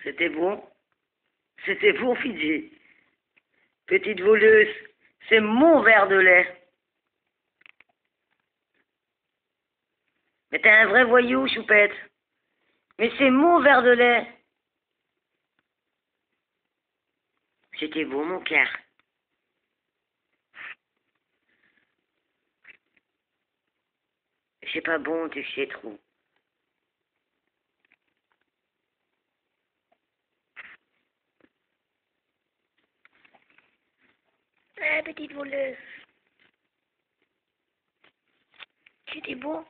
C'était bon? C'était bon, Fidji. Petite voleuse, c'est mon verre de lait. Mais t'es un vrai voyou, Choupette. Mais c'est mon verre de lait. C'était beau, mon cœur. C'est pas bon, tu sais trop. Eh, petite voleuse. C'était beau.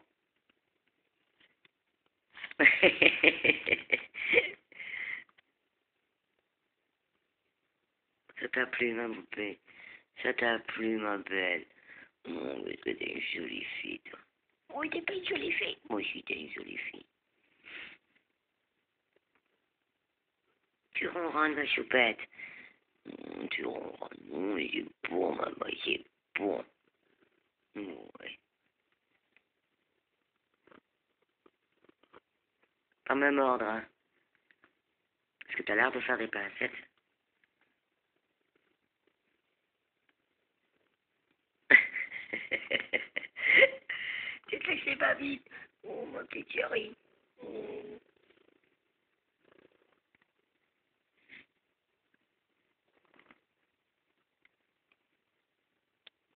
Ça t'a plu, ma poupée? Ça t'a plu, ma belle? Oh, mais t'es une jolie fille, toi. Oui, t'es pas une jolie fille. Moi aussi, t'es une jolie fille. Tu ronronnes, ma choupette. Tu ronronnes. Oui, c'est bon, maman, c'est bon. Ouais. Pas me mordre, hein. Parce que t'as l'air de faire des pincettes. Tu te laissais pas vite. Oh, ma petite chérie.